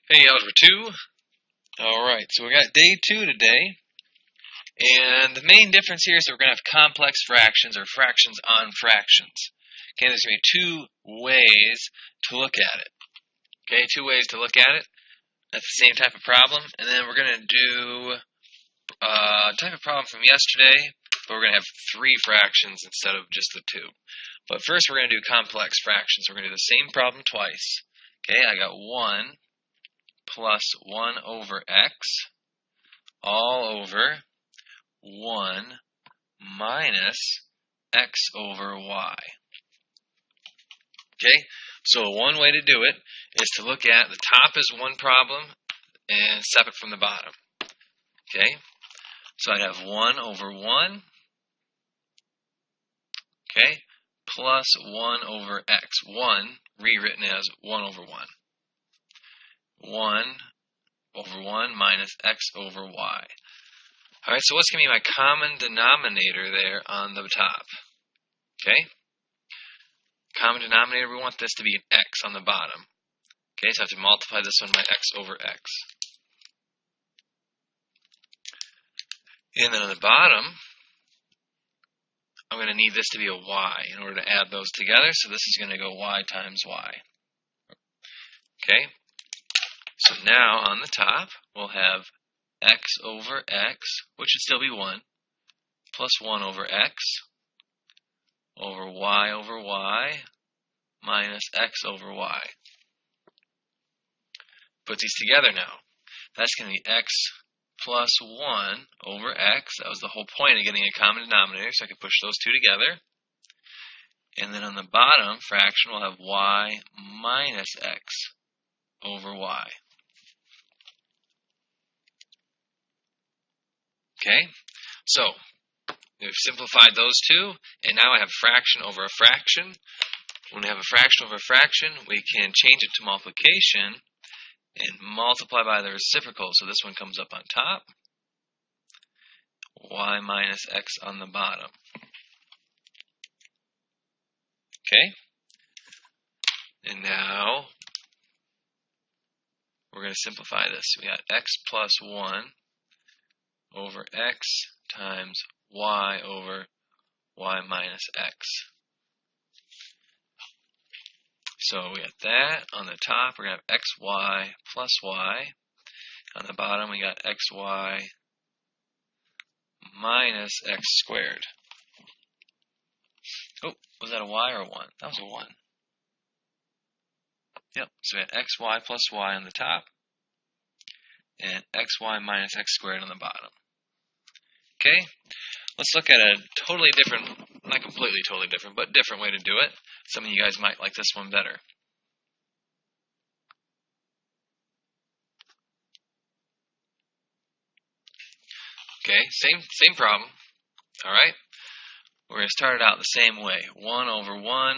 Hey, Algebra 2. Alright, so we got day 2 today. And the main difference here is that we're going to have complex fractions or fractions on fractions. Okay, there's going to be two ways to look at it. Okay, two ways to look at it. That's the same type of problem. And then we're going to do a type of problem from yesterday, but we're going to have three fractions instead of just the two. But first we're going to do complex fractions. We're going to do the same problem twice. Okay, I got 1 plus 1 over x all over 1 minus x over y. Okay, so one way to do it is to look at the top as one problem and separate from the bottom. Okay, so I'd have 1 over 1, okay, plus 1 over x. 1 rewritten as 1 over 1. 1 over 1 minus x over y. Alright, so what's going to be my common denominator there on the top? Okay? Common denominator, we want this to be an x on the bottom. Okay, so I have to multiply this one by x over x. And then on the bottom, I'm going to need this to be a y in order to add those together, so this is going to go y times y. Okay? So now on the top, we'll have x over x, which should still be 1, plus 1 over x, over y, minus x over y. Put these together now. That's going to be x plus 1 over x. That was the whole point of getting a common denominator, so I could push those two together. And then on the bottom fraction, we'll have y minus x over y. Okay, so we've simplified those two, and now I have fraction over a fraction. When we have a fraction over a fraction, we can change it to multiplication and multiply by the reciprocal. So this one comes up on top, y minus x on the bottom. Okay, and now we're going to simplify this. We got x plus 1 over x times y over y minus x. So we got that. On the top, we're going to have xy plus y. On the bottom, we got xy minus x squared. Oh, was that a y or a 1? That was a 1. Yep, so we had xy plus y on the top, and xy minus x squared on the bottom. Okay, let's look at a totally different, not completely totally different, but different way to do it. Some of you guys might like this one better. Okay, same problem. Alright, we're going to start it out the same way. 1 over 1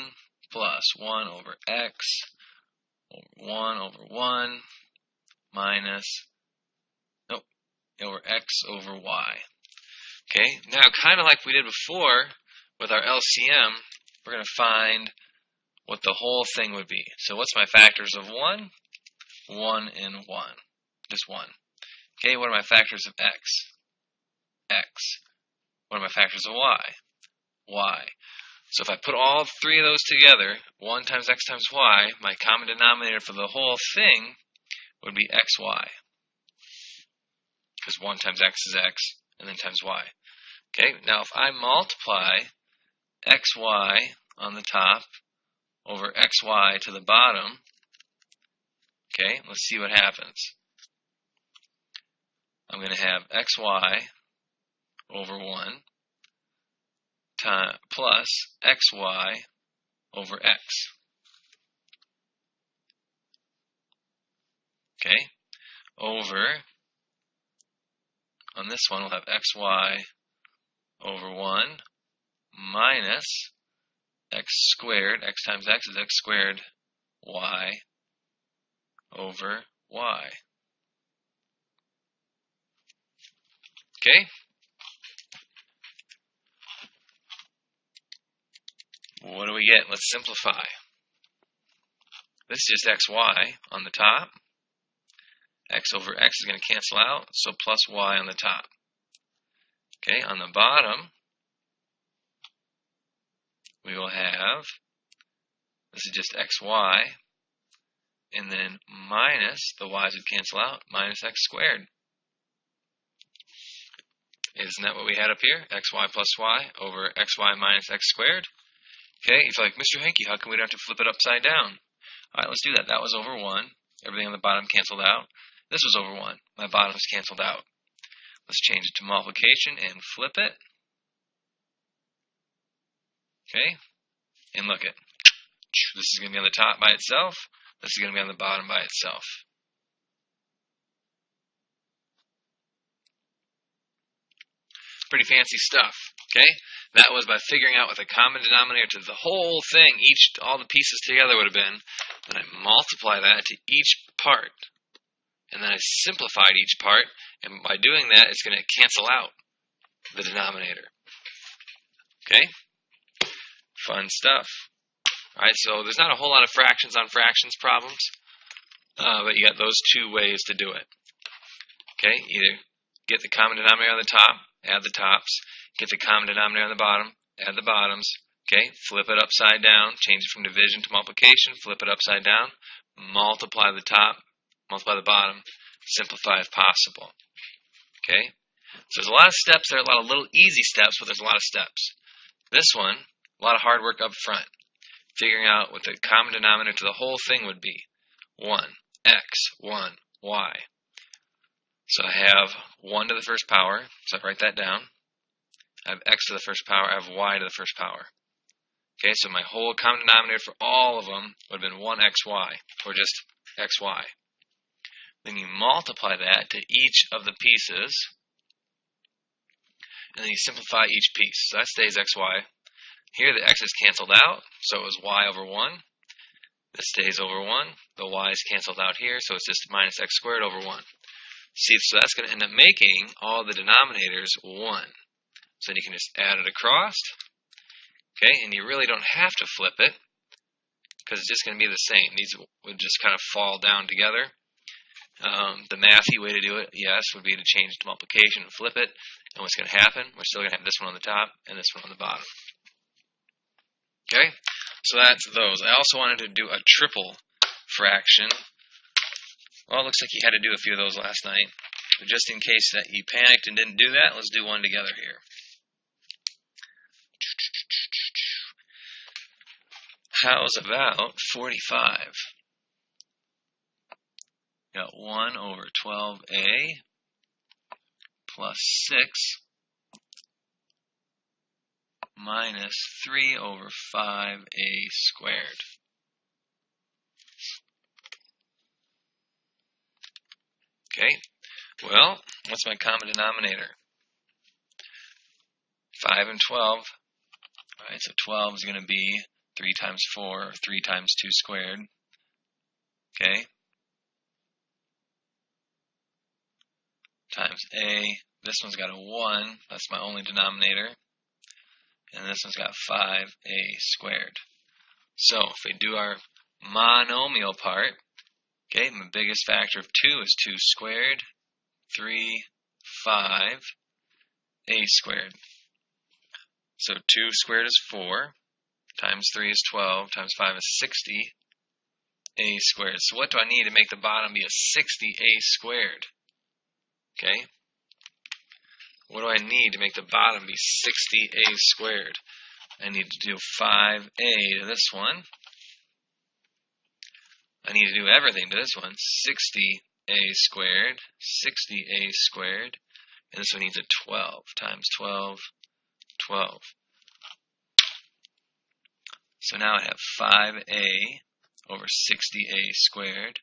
plus 1 over x, 1 over 1 minus, over x over y. Okay, now kind of like we did before with our LCM, we're going to find what the whole thing would be. So what's my factors of 1? 1 and 1. Just 1. Okay, what are my factors of x? X. What are my factors of y? Y. So if I put all three of those together, 1 times x times y, my common denominator for the whole thing would be xy. Because 1 times x is x, and then times y. Okay, now if I multiply xy on the top over xy to the bottom, okay, let's see what happens. I'm going to have xy over 1 plus xy over x. Okay, over, on this one we'll have xy over 1 minus x squared, x times x is x squared, y over y. Okay? What do we get? Let's simplify. This is just xy on the top. X over X is going to cancel out, so plus Y on the top. Okay, on the bottom, we will have, this is just XY, and then minus, the Y's would cancel out, minus X squared. Isn't that what we had up here? XY plus Y over XY minus X squared. Okay, if you're like, Mr. Handke, how come we don't have to flip it upside down? Alright, let's do that. That was over 1. Everything on the bottom canceled out. This was over 1. My bottom is canceled out. Let's change it to multiplication and flip it. Okay, and look at, this is going to be on the top by itself. This is going to be on the bottom by itself. Pretty fancy stuff, okay? That was by figuring out what the common denominator to the whole thing, all the pieces together would have been. Then I multiply that to each part. And then I simplified each part, and by doing that, it's going to cancel out the denominator. Okay? Fun stuff. Alright, so there's not a whole lot of fractions on fractions problems, but you got those two ways to do it. Okay? Either get the common denominator on the top, add the tops, get the common denominator on the bottom, add the bottoms, okay, flip it upside down, change it from division to multiplication, flip it upside down, multiply the top, multiply the bottom, simplify if possible, okay? So there's a lot of steps there, a lot of little easy steps, but there's a lot of steps. This one, a lot of hard work up front, figuring out what the common denominator to the whole thing would be. 1, x, 1, y. So I have 1 to the first power, so I write that down. I have x to the first power, I have y to the first power. Okay, so my whole common denominator for all of them would have been 1xy, or just xy. Then you multiply that to each of the pieces, and then you simplify each piece. So that stays xy. Here the x is canceled out, so it was y over 1. This stays over 1. The y is canceled out here, so it's just minus x squared over 1. See, so that's going to end up making all the denominators 1. So then you can just add it across. Okay, and you really don't have to flip it, because it's just going to be the same. These would just kind of fall down together. The mathy way to do it, yes, would be to change it to multiplication and flip it. And what's going to happen? We're still going to have this one on the top and this one on the bottom. Okay, so that's those. I also wanted to do a triple fraction. Well, it looks like you had to do a few of those last night. But just in case that you panicked and didn't do that, let's do one together here. How's about 45? Got 1 over 12a plus 6 minus 3 over 5a squared. Okay, well, what's my common denominator? 5 and 12. All right, so 12 is going to be 3 times 4, or 3 times 2 squared. Okay. Times a. This one's got a 1. That's my only denominator. And this one's got 5a squared. So, if we do our monomial part, okay, my biggest factor of 2 is 2 squared, 3, 5, a squared. So 2 squared is 4, times 3 is 12, times 5 is 60, a squared. So what do I need to make the bottom be a 60a squared? Okay? What do I need to make the bottom be 60a squared? I need to do 5a to this one. I need to do everything to this one. 60a squared, 60a squared, and this one needs a 12 times 12, 12. So now I have 5a over 60a squared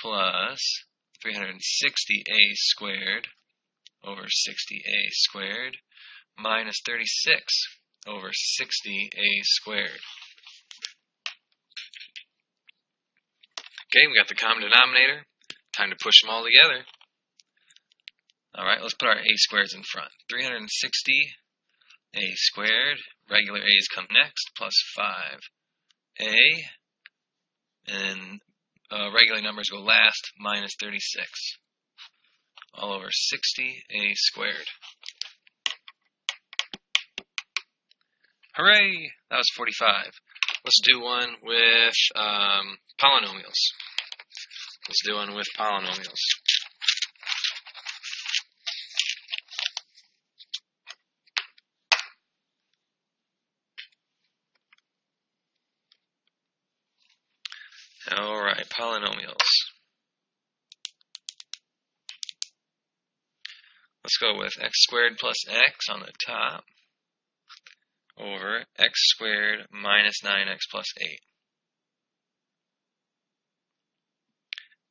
plus 360a squared over 60a squared minus 36 over 60a squared. Okay, we got the common denominator. Time to push them all together. Alright, let's put our a squareds in front. 360a squared, regular a's come next, plus 5a, and regular numbers go last, minus 36. All over 60a squared. Hooray! That was 45. Let's do one with polynomials. Let's do one with polynomials. Alright, polynomials. Let's go with x squared plus x on the top over x squared minus 9x plus 8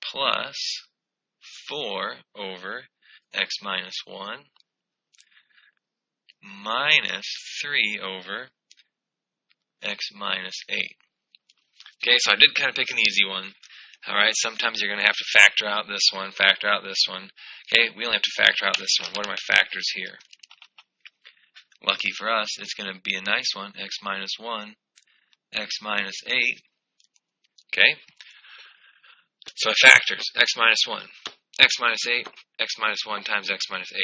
plus 4 over x minus 1 minus 3 over x minus 8. Okay, so I did kind of pick an easy one. Alright, sometimes you're going to have to factor out this one, factor out this one. Okay, we only have to factor out this one. What are my factors here? Lucky for us, it's going to be a nice one, x minus 1, x minus 8. Okay, so my factors, x minus 1, x minus 8, x minus 1 times x minus 8.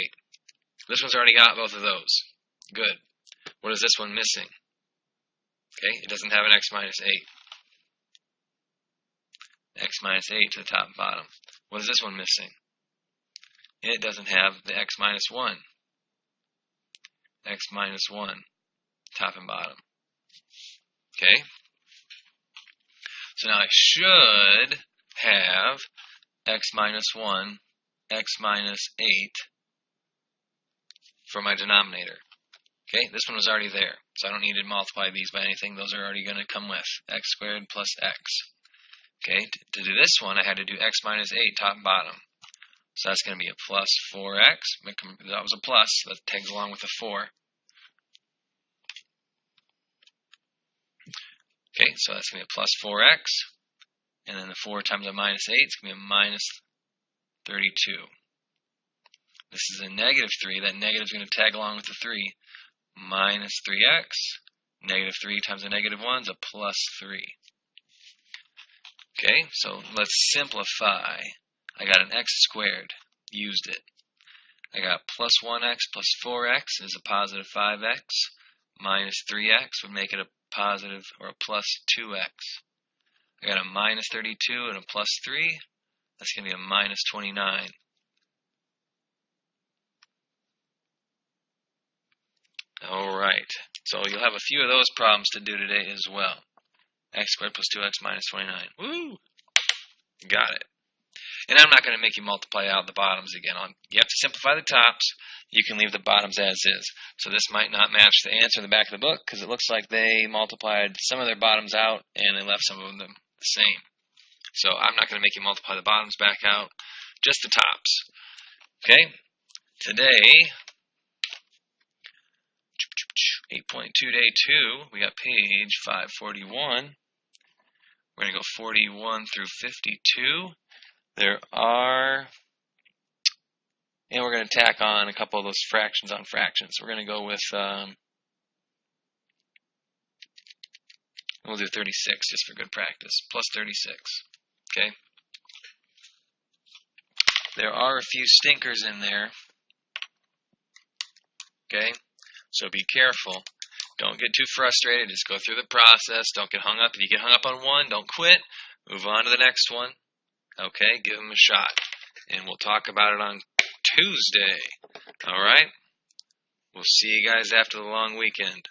This one's already got both of those. Good. What is this one missing? Okay, it doesn't have an x minus 8. X minus 8 to the top and bottom. What is this one missing? It doesn't have the x minus 1. X minus 1, top and bottom. Okay? So now I should have x minus 1, x minus 8 for my denominator. Okay? This one was already there, so I don't need to multiply these by anything. Those are already going to come with x squared plus x. Okay, to do this one, I had to do x minus 8 top and bottom. So that's going to be a plus 4x. That was a plus. That tags along with a 4. Okay, so that's going to be a plus 4x. And then the 4 times a minus 8 is going to be a minus 32. This is a negative 3. That negative is going to tag along with the 3. Minus 3x. Negative 3 times a negative 1 is a plus 3. Okay, so let's simplify. I got an x squared, used it. I got plus 1x plus 4x is a positive 5x, minus 3x would make it a positive or a plus 2x. I got a minus 32 and a plus 3, that's going to be a minus 29. Alright, so you'll have a few of those problems to do today as well. X squared plus 2x minus 29. Woo! Got it. And I'm not going to make you multiply out the bottoms again. You have to simplify the tops. You can leave the bottoms as is. So this might not match the answer in the back of the book because it looks like they multiplied some of their bottoms out and they left some of them the same. So I'm not going to make you multiply the bottoms back out, just the tops. Okay? Today, 8.2 day 2, we got page 541. We're going to go 41 through 52. There are, and we're going to tack on a couple of those fractions on fractions. We're going to go with, we'll do 36 just for good practice, plus 36. Okay? There are a few stinkers in there. Okay? So be careful. Don't get too frustrated. Just go through the process. Don't get hung up. If you get hung up on one, don't quit. Move on to the next one. Okay? Give them a shot. And we'll talk about it on Tuesday. All right? We'll see you guys after the long weekend.